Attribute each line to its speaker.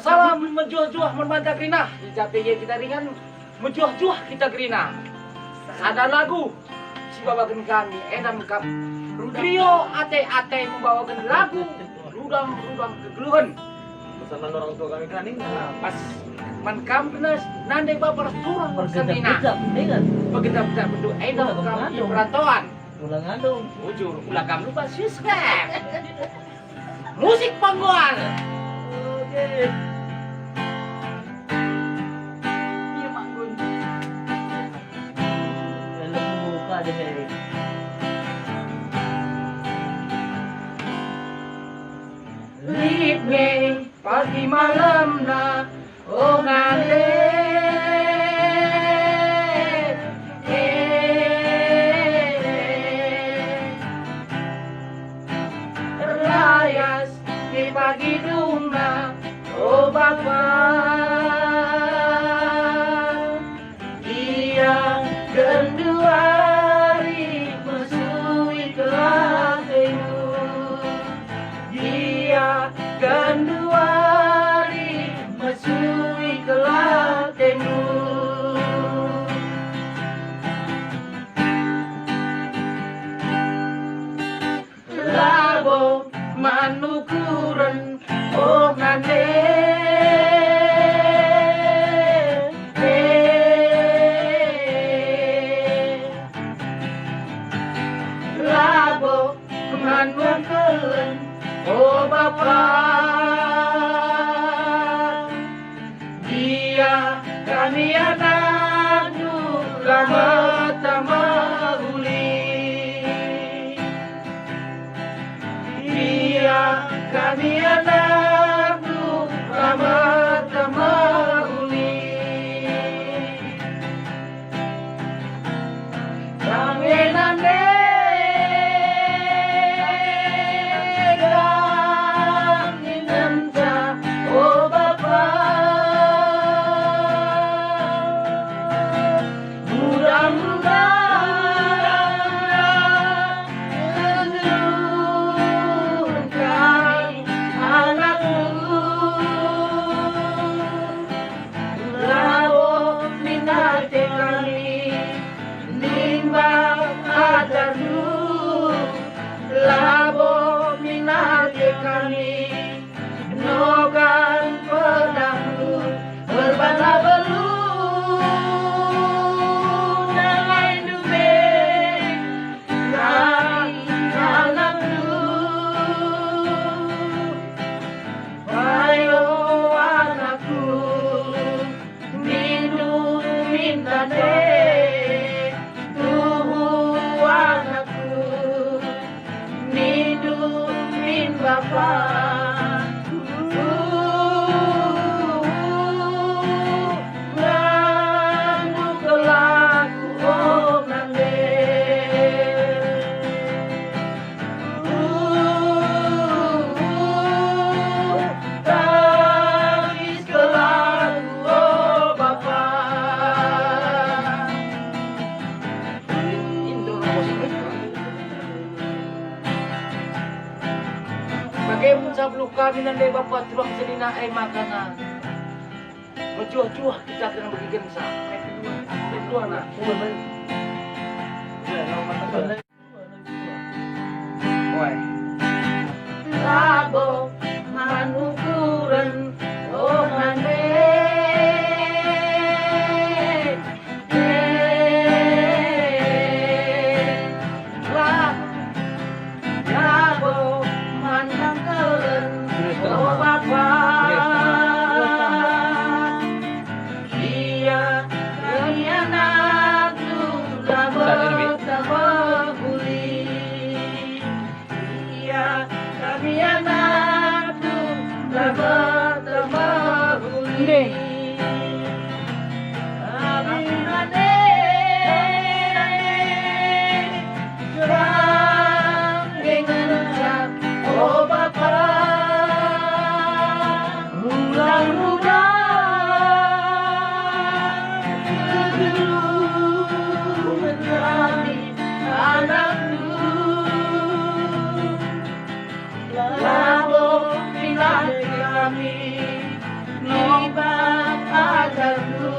Speaker 1: Salam menjuah-juah membantah gerina. Jadi kita ringan menjuah-juah kita gerina. Ada lagu si bawakan kami enam kap. Trio ate-ate membawakan lagu rudang-rudang kegeluhan.
Speaker 2: Bersama orang tua kami kan ini.
Speaker 1: Pas mankam kena nandai bapak turang bersentina. Begitu-begitu bentuk enam kami perantauan.
Speaker 3: Ulang andong.
Speaker 1: Ujur ulah kamu lupa suspek. Musik pangguan.
Speaker 3: Oke.
Speaker 1: Iya Mak Gun.
Speaker 3: Dalam muka deh.
Speaker 1: Lead me pagi malam na oh ngale. Layas di pagi duna oh Bapa. Dia genduari mesui kelatemu. Dia genduari mesui kelatemu. Labo manukuran oh ngane. Labo manukuran oh Bapa. Dia kami anak lama tamahuli. Dia kami anak lama tamahuli. Pangenane oh Bapa. Mudah-mudahan menurunkan anakmu. Labo minate kami nimbang ajarmu. Labo minate kami nogan pedangmu berbala belu dengan dume kami anakmu. Ayo anakku mindu minta deh tuhu anakku mindu min Bapa. Bagaimana sebelum kami nandai Bapak tulang selina makanan. Menjuah-juah kita kena bagi gensa. Kedua nak. Woi. Labo manukuran oh ngane. Labo manangkeun oh Bapa. Dia kami anak lama tamahuli. Dia kami anak lama tamahuli. Aminane serang dengan oh Bapa. Labo minate kami
Speaker 3: Nobak ajalku,